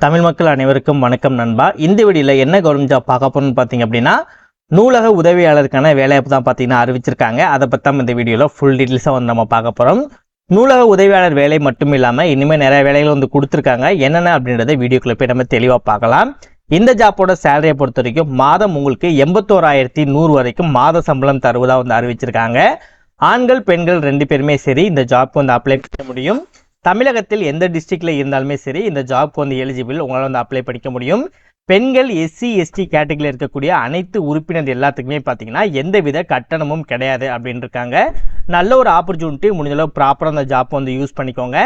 தமிழ் மக்கள் அனைவருக்கும் வணக்கம் நண்பா. இந்த வீடியோவில் என்ன கவர்மெண்ட் ஜாப் பார்க்க போகிறோம்னு பார்த்தீங்க அப்படின்னா, நூலக உதவியாளருக்கான வேலைவாய்ப்பு தான் பார்த்தீங்கன்னா அறிவிச்சிருக்காங்க. அதை பற்றி தான் இந்த வீடியோவில் ஃபுல் டீட்டெயில்ஸாக வந்து நம்ம பார்க்க போகிறோம். நூலக உதவியாளர் வேலை மட்டும் இல்லாமல் இனிமேல் நிறைய வேலைகள் வந்து கொடுத்துருக்காங்க. என்னென்ன அப்படின்றத வீடியோக்குள்ள போய் நம்ம தெளிவாக பார்க்கலாம். இந்த ஜாப்போட சேலரியை பொறுத்த வரைக்கும் மாதம் உங்களுக்கு 81,100 வரைக்கும் மாத சம்பளம் தருவதாக வந்து அறிவிச்சிருக்காங்க. ஆண்கள் பெண்கள் 2 பேருமே சரி இந்த ஜாப்க்கு வந்து அப்ளை பண்ண முடியும். தமிழகத்தில் எந்த டிஸ்ட்ரிக்டில் இருந்தாலுமே சரி இந்த ஜாப்க்கு வந்து எலிஜிபிள், உங்களால் வந்து அப்ளை பண்ணிக்க முடியும். பெண்கள் எஸ்சி எஸ்டி கேட்டகரியில் இருக்கக்கூடிய அனைத்து உறுப்பினர் எல்லாத்துக்குமே பார்த்தீங்கன்னா எந்தவித கட்டணமும் கிடையாது அப்படின்னு இருக்காங்க. நல்ல ஒரு ஆப்பர்ச்சுனிட்டி, முடிஞ்சளவு ப்ராப்பராக அந்த ஜாப் வந்து யூஸ் பண்ணிக்கோங்க.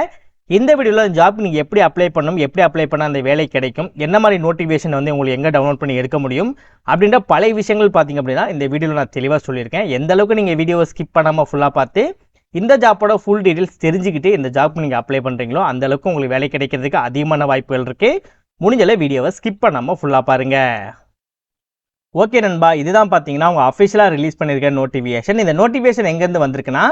இந்த வீடியோவில் அந்த ஜாப் நீங்கள் எப்படி அப்ளை பண்ணணும், எப்படி அப்ளை பண்ணால் அந்த வேலை கிடைக்கும், என்ன மாதிரி நோட்டிஃபிகேஷன் வந்து உங்களுக்கு எங்கே டவுன்லோட் பண்ணி எடுக்க முடியும் அப்படின்ற பல விஷயங்கள் பார்த்தீங்க அப்படின்னா இந்த வீடியோவில் நான் தெளிவாக சொல்லியிருக்கேன். எந்த அளவுக்கு நீங்கள் வீடியோவை ஸ்கிப் பண்ணாமல் ஃபுல்லாக பார்த்து இந்த ஜாப்போட ஃபுல் டீடைல்ஸ் தெரிஞ்சுக்கிட்டு இந்த ஜாப்க்கு நீங்கள் அப்ளை பண்ணுறீங்களோ அந்த அளவுக்கு உங்களுக்கு வேலை கிடைக்கிறதுக்கு அதிகமான வாய்ப்புகள் இருக்குது. முடிஞ்சல வீடியோவை ஸ்கிப் பண்ணாமல் ஃபுல்லாக பாருங்கள். ஓகே நண்பா, இதுதான் பார்த்தீங்கன்னா அவங்க அஃபிஷியலாக ரிலீஸ் பண்ணியிருக்க நோட்டிஃபிகேஷன். இந்த நோட்டிஃபிகேஷன் எங்கேருந்து வந்திருக்குன்னா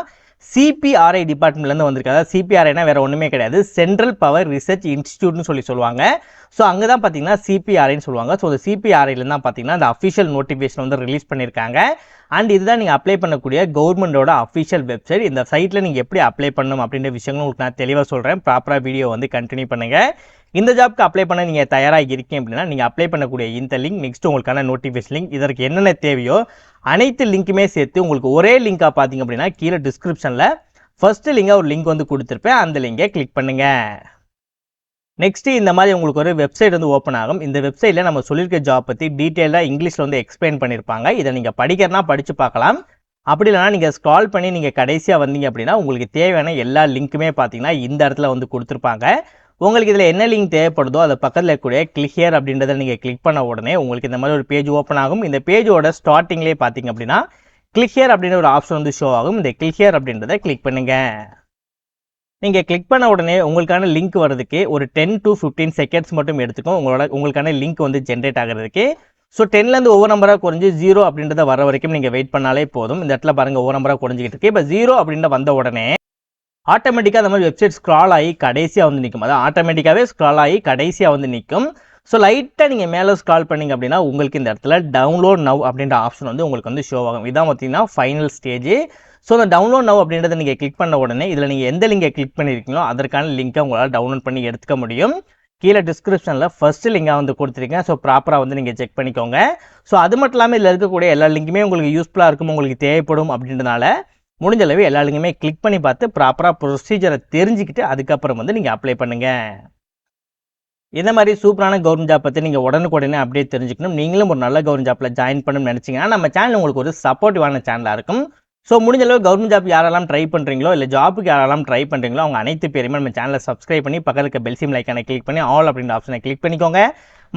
சிபிஆர்ஐ டிபார்ட்மெண்ட்லேருந்து வந்திருக்கு. அதாவது சிபிஆர்ஐனா வேறு ஒன்றுமே கிடையாது, சென்ட்ரல் பவர் ரிசர்ச் இன்ஸ்டியூட்னு சொல்லுவாங்க. ஸோ அங்கே தான் பார்த்தீங்கன்னா சிபிஆர்ஐன்னு சொல்லுவாங்க. ஸோ அந்த சிபிஆர்ஐலேருந்து தான் பார்த்தீங்கன்னா அந்த அஃபிஷியல் நோட்டிஃபிகேஷன் வந்து ரிலீஸ் பண்ணியிருக்காங்க. அண்ட் இதுதான் நீங்கள் அப்ளை பண்ணக்கூடிய கவர்மெண்டோட அஃபிஷியல் வெப்சைட். இந்த சைட்டில் நீங்கள் எப்படி அப்ளை பண்ணணும் அப்படின்ற விஷயங்களும் உங்களுக்கு நான் தெளிவாக சொல்கிறேன். ப்ராப்பராக வீடியோ வந்து கண்டினியூ பண்ணுங்கள். இந்த ஜாப்க்கு அப்ளை பண்ண நீங்கள் தயாராக இருக்கீங்க அப்படின்னா நீங்கள் அப்ளை பண்ணக்கூடிய இந்த லிங்க், நெக்ஸ்ட் உங்களுக்கான நோட்டிஃபிகேஷன் லிங்க், இதற்கு என்னென்ன தேவையோ அனைத்து லிங்க்குமே சேர்த்து உங்களுக்கு ஒரே லிங்காக பார்த்தீங்க அப்படின்னா கீழே டிஸ்கிரிப்ஷனில் ஃபர்ஸ்ட் லிங்காக ஒரு லிங்க் வந்து கொடுத்துருப்பேன். அந்த லிங்கை கிளிக் பண்ணுங்கள். நெக்ஸ்ட்டு இந்த மாதிரி உங்களுக்கு ஒரு வெப்சைட் வந்து ஓப்பன் ஆகும். இந்த வெப்சைட்டில் நம்ம சொல்லியிருக்க ஜாப் பற்றி டீட்டெயிலாக இங்கிலீஷில் வந்து எக்ஸ்பிளைன் பண்ணியிருப்பாங்க. இதை நீங்கள் படிக்கிறனா படித்து பார்க்கலாம். அப்படி இல்லைனா நீங்கள் ஸ்க்ரால் பண்ணி நீங்கள் கடைசியாக வந்தீங்க அப்படின்னா உங்களுக்கு தேவையான எல்லா லிங்க்குமே பார்த்தீங்கன்னா இந்த இடத்துல வந்து கொடுத்துருப்பாங்க. உங்களுக்கு இதில் என்ன லிங்க் தேவைப்படுதோ அதை பக்கத்தில் இருக்கக்கூடிய கிளிக் ஹியர் அப்படின்றத நீங்கள் கிளிக் பண்ண உடனே உங்களுக்கு இந்த மாதிரி ஒரு பேஜ் ஓப்பன் ஆகும். இந்த பேஜோட ஸ்டார்டிங்லேயே பார்த்தீங்க அப்படின்னா கிளிக் ஹியர் அப்படின்ற ஒரு ஆப்ஷன் வந்து ஷோ ஆகும். இந்த கிளிக் ஹியர் அப்படின்றத கிளிக் பண்ணுங்கள். நீங்கள் கிளிக் பண்ண உடனே உங்களுக்கான லிங்க் வரதுக்கு ஒரு 10 to 15 செகண்ட்ஸ் மட்டும் எடுத்துக்கும் உங்களுக்கான லிங்க் வந்து ஜென்ரேட் ஆகிறதுக்கு. ஸோ 10லேருந்து ஒவ்வொரு நம்பராக குறைஞ்சி 0 அப்படின்றத வர வரைக்கும் நீங்கள் வெயிட் பண்ணாலே போதும். இந்த இடத்துல பாருங்கள் ஒவ்வொரு நம்பராக குறைஞ்சிக்கிட்டு இருக்கு. இப்போ 0 அப்படின்ற வந்த உடனே ஆட்டோமேட்டிக்காக அந்த மாதிரி வெப்சைட் ஸ்க்ரால் ஆகி கடைசியாக வந்து நிற்கும். அதாவது ஆட்டோமேட்டிக்காகவே ஸ்க்ரால் ஆகி கடைசியாக வந்து நிற்கும். ஸோ லைட்டாக நீங்கள் மேலே ஸ்க்ரால் பண்ணிங்க அப்படின்னா உங்களுக்கு இந்த இடத்துல டவுன்லோட் நவ் அப்படின்ற ஆப்ஷன் வந்து உங்களுக்கு வந்து ஷோ ஆகும். இதான் பார்த்தீங்கன்னா ஃபைனல் ஸ்டேஜ். ஸோ அந்த டவுன்லோட் நவ் அப்படின்றத நீங்கள் கிளிக் பண்ண உடனே இதில் நீங்கள் எந்த லிங்கை கிளிக் பண்ணியிருக்கீங்களோ அதற்கான லிங்கை உங்களால் டவுன்லோட் பண்ணி எடுத்துக்க முடியும். கீழே டிஸ்கிரிப்ஷனில் ஃபஸ்ட்டு லிங்காக வந்து கொடுத்துருக்கேன். ஸோ ப்ராப்பராக வந்து நீங்கள் செக் பண்ணிக்கோங்க. ஸோ அது மட்டும் இல்லாமல் இதில் இருக்கக்கூடிய எல்லா லிங்க்குமே உங்களுக்கு யூஸ்ஃபுல்லாக இருக்கும், உங்களுக்கு தேவைப்படும் அப்படின்றதுனால முடிஞ்ச அளவு எல்லா லிங்குமே கிளிக் பண்ணி பார்த்து ப்ராப்பராக ப்ரொசீஜரை தெரிஞ்சுக்கிட்டு அதுக்கப்புறம் வந்து நீங்கள் அப்ளை பண்ணுங்கள். இந்த மாதிரி சூப்பரான கவர்மெண்ட் ஜாப் பற்றி நீங்கள் உடனுக்குடனே அப்படியே தெரிஞ்சுக்கணும், நீங்களும் ஒரு நல்ல கவர்மெண்ட் ஜாப்பில் ஜாயின் பண்ணணும்னு நினச்சிங்கன்னா நம்ம சேனல் உங்களுக்கு ஒரு சப்போர்ட்டிவான சேனலாக இருக்கும். ஸோ முடிஞ்ச அளவு கவர்மெண்ட் ஜாப் யாரெல்லாம் ட்ரை பண்ணுறீங்களோ இல்லை ஜாப்புக்கு யாரெல்லாம் ட்ரை பண்ணுறீங்களோ அவங்க அனைத்து பேருமே நம்ம சேனலை சப்ஸ்கிரைப் பண்ணி பக்கத்தில் இருக்க பெல் சிம் லைக்கான கிளிக் பண்ணி ஆல் அப்படின்ற ஆப்ஷனை கிளிக் பண்ணிக்கோங்க.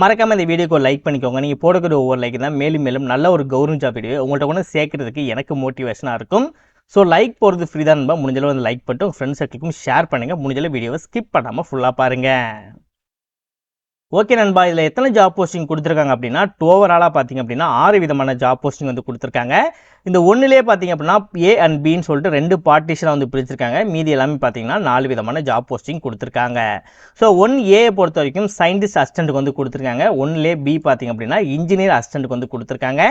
மறக்காமல் இந்த வீடியோக்கு ஒரு லைக் பண்ணிக்கோங்க. நீங்கள் போடக்கூடிய ஒவ்வொரு லைக் தான் மேலும் மேலும் நல்ல ஒரு கவர்மெண்ட் ஜாப் வீடியோ உங்கள்கிட்ட கொண்டு சேர்க்கறதுக்கு எனக்கு மோட்டிவேஷனாக இருக்கும். ஸோ லைக் போகிறது ஃப்ரீ தான் நண்பா. முடிஞ்சளவு வந்து லைக் பண்ணிட்டு உங்கள் ஃப்ரெண்ட்ஸ் சர்க்கிளுக்கும் ஷேர் பண்ணுங்கள். முடிஞ்சளவு வீடியோவை ஸ்கிப் பண்ணாமல் ஃபுல்லாக பாருங்கள். ஓகே நண்பா, இதில் எத்தனை ஜாப் போஸ்டிங் கொடுத்துருக்காங்க அப்படின்னா ஓவராலாக பார்த்தீங்க அப்படின்னா 6 விதமான ஜாப் போஸ்டிங் வந்து கொடுத்துருக்காங்க. இந்த ஒன்றுலேயே பார்த்தீங்க அப்படின்னா A and Bன்னு சொல்லிட்டு 2 பார்ட்டிஷனாக வந்து பிரிச்சிருக்காங்க. மீதி எல்லாமே பார்த்தீங்கன்னா 4 விதமான ஜாப் போஸ்டிங் கொடுத்துருக்காங்க. ஸோ 1A பொறுத்த வரைக்கும் சயின்டிஸ்ட் அசிஸ்டண்ட்டுக்கு வந்து கொடுத்துருக்காங்க. 1A B பார்த்தீங்க அப்படின்னா இன்ஜினியர் அசிஸ்டண்ட்டுக்கு வந்து கொடுத்துருக்காங்க.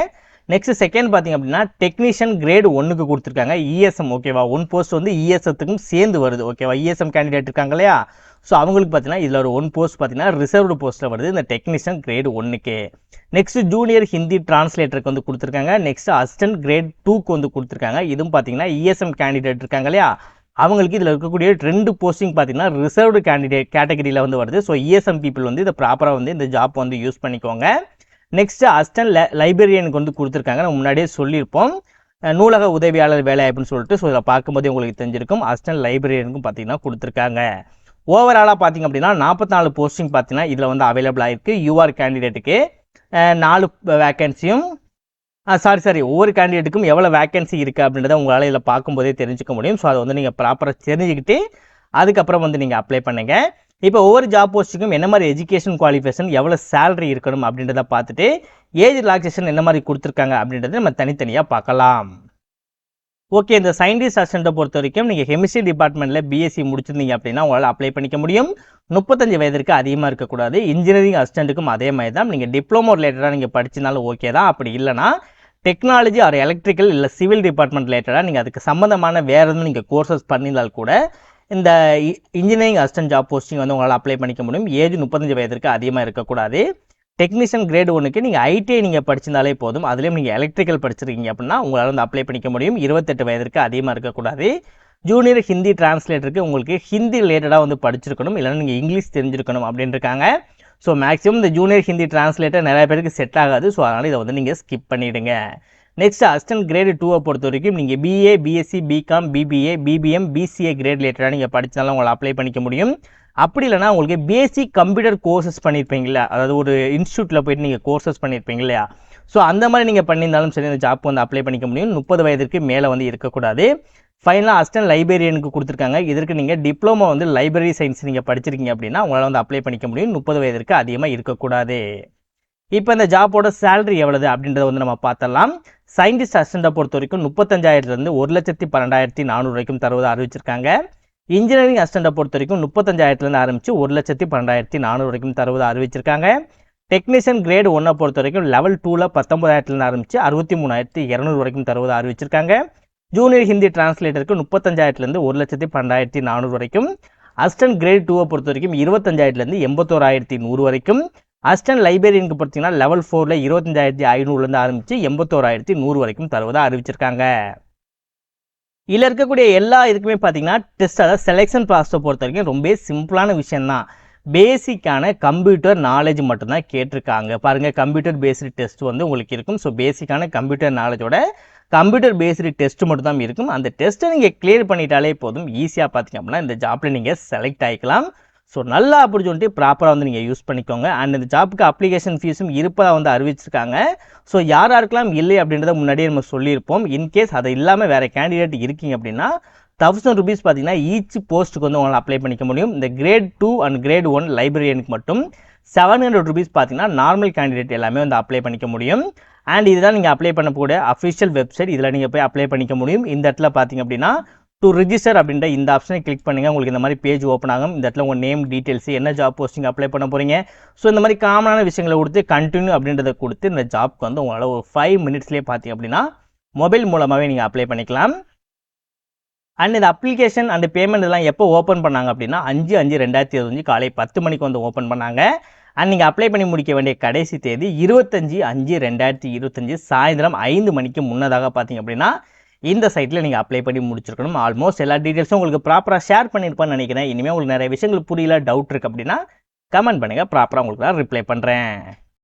நெக்ஸ்ட் செகண்ட் பார்த்தீங்க அப்படின்னா டெக்னீஷியன் கிரேட் 1க்கு கொடுத்துருக்காங்க. ESM ஓகேவா, 1 போஸ்ட் வந்து ESMத்துக்கும் சேர்ந்து வருது ஓகேவா. ESM கேண்டிடேட் இருக்காங்க இல்லையா, ஸோ அவங்களுக்கு பார்த்தீங்கன்னா இதில் ஒரு 1 போஸ்ட் பார்த்தீங்கன்னா ரிசர்வ்டு போஸ்ட்டில் வருது இந்த டெக்னீஷியன் கிரேட் 1க்கு. நெக்ஸ்ட் ஜூனியர் ஹிந்தி டிரான்ஸ்லேட்டருக்கு வந்து கொடுத்துருக்காங்க. நெக்ஸ்ட் அசிஸ்டன்ட் கிரேட் 2க்கு வந்து கொடுத்துருக்காங்க. இதுவும் பார்த்தீங்கன்னா ESM கேண்டிடேட் இருக்காங்க இல்லையா அவங்களுக்கு இதில் இருக்கக்கூடிய 2 போஸ்டிங் பார்த்தீங்கன்னா ரிசர்வ்டு கேட்டகரியில் வந்து வருது. ஸோ ESM பீப்புள் வந்து இதை ப்ராப்பராக வந்து இந்த ஜாப் வந்து யூஸ் பண்ணிக்கோங்க. நெக்ஸ்ட் அசிஸ்டன்ட் லைப்ரரியனுக்கு வந்து கொடுத்துருக்காங்க. நம்ம முன்னாடியே சொல்லியிருப்போம் நூலக உதவியாளர் வேலை அப்படின்னு சொல்லிட்டு. ஸோ இதில் பார்க்கும்போது உங்களுக்கு தெரிஞ்சிருக்கும் அசிஸ்டன்ட் லைப்ரரியனுக்கும் பார்த்தீங்கன்னா கொடுத்துருக்காங்க. ஓவராலாக பார்த்தீங்க அப்படின்னா 44 போஸ்டிங் பார்த்தீங்கன்னா இதில் வந்து அவைலபிளாக இருக்குது. யூஆர் கேண்டிடேட்டுக்கு 4 வேக்கன்சியும் ஒவ்வொரு கேண்டிடேட்டுக்கும் எவ்வளோ வேக்கன்சி இருக்குது அப்படின்றத உங்களால் இதில் பார்க்கும்போதே தெரிஞ்சுக்க முடியும். ஸோ அதை வந்து நீங்கள் ப்ராப்பராக தெரிஞ்சுக்கிட்டு அதுக்கப்புறம் வந்து நீங்கள் அப்ளை பண்ணுங்கள். இப்போ ஒவ்வொரு ஜாப் போஸ்ட்டுக்கும் என்ன மாதிரி எஜுகேஷன் குவாலிஃபிகேஷன் எவ்வளோ சேலரி இருக்கணும் அப்படின்றத பார்த்துட்டு ஏஜ் ரிலாக்ஸேஷன் என்ன மாதிரி கொடுத்துருக்காங்க அப்படின்றத நம்ம தனித்தனியாக பார்க்கலாம். ஓகே, இந்த சயின்டிஸ்ட் அசிஸ்டண்ட்டை பொறுத்த வரைக்கும் நீங்கள் கெமிஸ்ட்ரி டிபார்ட்மெண்ட்டில் பிஎஸ்சி முடிச்சிருந்தீங்க அப்படின்னா உங்களால் அப்ளை பண்ணிக்க முடியும். 35 வயதிற்கு அதிகமாக இருக்கக்கூடாது. இன்ஜினியரிங் அசிஸ்டண்ட்டுக்கும் அதே மாதிரி தான். நீங்கள் டிப்ளமோ ரிலேட்டடாக நீங்கள் படிச்சிருந்தாலும் ஓகே தான். அப்படி இல்லைனா டெக்னாலஜி ஆர் எலக்ட்ரிக்கல் இல்லை சிவில் டிபார்ட்மெண்ட் ரிலேட்டடாக நீங்கள் அதுக்கு சம்மந்தமான வேறு எதுவும் நீங்கள் கோர்சஸ் பண்ணியிருந்தால் கூட இந்த இன்ஜினியரிங் அசிஸ்டன்ட் ஜாப் போஸ்டிங் வந்து உங்களால் அப்ளை பண்ணிக்க முடியும். ஏஜ் 35 வயதிற்கு அதிகமாக இருக்கக்கூடாது. டெக்னீஷியன் கிரேட் 1க்கு நீங்கள் ஐடிஐ நீங்கள் படிச்சிருந்தாலே போதும். அதுலேயும் நீங்கள் எலக்ட்ரிக்கல் படிச்சிருக்கீங்க அப்படின்னா உங்களால் வந்து அப்ளை பண்ணிக்க முடியும். 28 வயதிற்கு அதிகமாக இருக்கக்கூடாது. ஜூனியர் ஹிந்தி டிரான்ஸ்லேட்டருக்கு உங்களுக்கு ஹிந்தி ரிலேட்டடாக வந்து படிச்சிருக்கணும், இல்லைன்னா நீங்கள் இங்கிலீஷ் தெரிஞ்சிருக்கணும் அப்படின்னு இருக்காங்க. ஸோ மேக்ஸிமம் இந்த ஜூனியர் ஹிந்தி டிரான்ஸ்லேட்டர் நிறைய பேருக்கு செட் ஆகாது. ஸோ அதனால் இதை வந்து நீங்கள் ஸ்கிப் பண்ணிவிடுங்க. நெக்ஸ்ட் அசிஸ்டன்ட் கிரேடு 2 பொறுத்த வரைக்கும் நீங்கள் BA, BSc, BCom, BBA, BBM, BCA grade ரிலேட்டடாக நீங்கள் படித்தாலும் உங்களை அப்ளை பண்ணிக்க முடியும். அப்படி இல்லைனா உங்களுக்கு பேசிக் கம்ப்யூட்டர் கோர்சஸ் பண்ணியிருப்பீங்களா, அதாவது ஒரு இன்ஸ்டியூட்டில் போயிட்டு நீங்கள் கோர்சஸ் பண்ணியிருப்பீங்க இல்லையா, ஸோ அந்த மாதிரி நீங்கள் பண்ணியிருந்தாலும் சரி இந்த ஜாப் வந்து அப்ளை பண்ணிக்க முடியும். 30 வயதிற்கு மேலே வந்து இருக்கக்கூடாது. ஃபைனலாக அசிஸ்டன்ட் லைப்ரரியனுக்கு கொடுத்துருக்காங்க. இதற்கு நீங்கள் டிப்ளமோ வந்து லைப்ரரி சயின்ஸ் நீங்கள் படிச்சிருக்கீங்க அப்படின்னா உங்களால் வந்து அப்ளை பண்ணிக்க முடியும். 30 வயதிற்கு அதிகமாக இருக்கக்கூடாது. இப்போ இந்த ஜாப்போட சேலரி எவ்வளவு அப்படின்றத வந்து நம்ம பார்த்தலாம். சயின்டிஸ்ட் அசிஸ்டண்ட்டை பொறுத்த வரைக்கும் 35,000 1,12,400 வரைக்கும் தருவது அறிவிச்சிருக்காங்க. இன்ஜினியரிங் அசிஸ்டண்ட்டை பொறுத்த வரைக்கும் 35,000 ஆரம்பித்து 1,12,400 வரைக்கும் தருவது அறிவிச்சிருக்காங்க. டெக்னீஷியன் கிரேட் 1 பொறுத்த வரைக்கும் லெவல் 2ல் 19,000 ஆரம்பித்து 63,200 வரைக்கும் தருவது அறிவிச்சிருக்காங்க. ஜூனியர் ஹிந்தி டிரான்ஸ்லேட்டருக்கு 35,000 1,12,400 வரைக்கும். அசிஸ்டன்ட் கிரேட் 2 பொறுத்த வரைக்கும் 25,000 81,100 வரைக்கும். அசிஸ்டன்ட் லைப்ரரியனுக்கு பார்த்தீங்கன்னா லெவல் 4ல் 25,500 ஆரம்பித்து 81,100 வரைக்கும் தருவதாக அறிவிச்சிருக்காங்க. இதில் இருக்கக்கூடிய எல்லா இதுக்குமே பார்த்தீங்கன்னா டெஸ்ட், அதாவது செலெக்ஷன் ப்ராசஸை பொறுத்த வரைக்கும் ரொம்ப சிம்பிளான விஷயம்தான். பேசிக்கான கம்ப்யூட்டர் நாலேஜ் மட்டும்தான் கேட்டிருக்காங்க. பாருங்கள், கம்ப்யூட்டர் பேஸ்டு டெஸ்ட் வந்து உங்களுக்கு இருக்கும். ஸோ பேசிக்கான கம்ப்யூட்டர் நாலேஜோட கம்ப்யூட்டர் பேஸ்டு டெஸ்ட் மட்டும் தான் இருக்கும். அந்த டெஸ்ட்டை நீங்கள் கிளியர் பண்ணிட்டாலே போதும், ஈஸியாக பார்த்தீங்க அப்படின்னா இந்த ஜாப்பில் நீங்கள் செலக்ட் ஆகிக்கலாம். ஸோ நல்ல ஆப்பர்ச்சுனிட்டி ப்ராப்பராக வந்து நீங்கள் யூஸ் பண்ணிக்கோங்க. அண்ட் இந்த ஜாப்புக்கு அப்ளிகேஷன் ஃபீஸும் இருப்பதாக வந்து அறிவிச்சிருக்காங்க. ஸோ யாருக்கெல்லாம் இல்லை அப்படின்றத முன்னாடியே நம்ம சொல்லியிருப்போம். இன்கேஸ் அதை இல்லாமல் வேறு கேண்டிடேட் இருக்கீங்க அப்படின்னா 1000 rupees பார்த்தீங்கன்னா ஈச் போஸ்ட்டுக்கு வந்து உங்களால் அப்ளை பண்ணிக்க முடியும். இந்த கிரேட் 2 அண்ட் கிரேட் 1 லைப்ரரியனுக்கு மட்டும் 700 rupees பார்த்தீங்கன்னா நார்மல் கேண்டிடேட் எல்லாமே வந்து அப்ளை பண்ணிக்க முடியும். அண்ட் இதுதான் நீங்கள் அப்ளை பண்ணக்கூடிய அஃபிஷியல் வெப்சைட். இதில் நீங்கள் போய் அப்ளை பண்ணிக்க முடியும். இந்த இடத்துல பார்த்தீங்க அப்படின்னா டு ரிஜிஸ்டர் அப்படின்ற இந்த ஆப்ஷனை கிளிக் பண்ணுங்கள். உங்களுக்கு இந்த மாதிரி பேஜ் ஓப்பன் ஆகும். இந்த இடத்துல உங்கள் நேம் டீட்டெயில்ஸ், என்ன ஜாப் போஸ்டிங் அப்ளை பண்ண போகிறீங்க, ஸோ இந்த மாதிரி காமனான விஷயங்களை கொடுத்து கண்டினியூ அப்படின்றத கொடுத்து இந்த ஜாப்க்கு வந்து உங்களால் ஒரு 5 minutesலேயே பார்த்தீங்க அப்படின்னா மொபைல் மூலமாகவே நீங்கள் அப்ளை பண்ணிக்கலாம். அண்ட் இந்த அப்ளிகேஷன் அண்ட் பேமெண்ட் இதெல்லாம் எப்போ ஓப்பன் பண்ணாங்க அப்படின்னா 5/5/2025 காலை 10 மணிக்கு வந்து ஓப்பன் பண்ணாங்க. அண்ட் நீங்கள் அப்ளை பண்ணி முடிக்க வேண்டிய கடைசி தேதி 25/5/2025 சாயந்தரம் 5 மணிக்கு முன்னதாக பார்த்தீங்க அப்படின்னா இந்த சைட்டில் நீங்கள் அப்ளை பண்ணி முடிச்சிருக்கணும். ஆல்மோஸ்ட் எல்லா டீட்டெயில்ஸும் உங்களுக்கு ப்ராப்பராக ஷேர் பண்ணியிருப்பேன்னு நினைக்கிறேன். இனிமேல் உங்களுக்கு நிறைய விஷயங்கள் புரியல, டவுட் இருக்குது அப்படின்னா கமெண்ட் பண்ணுங்கள், ப்ராப்பராக உங்களுக்கு நான் ரிப்ளை பண்ணுறேன்.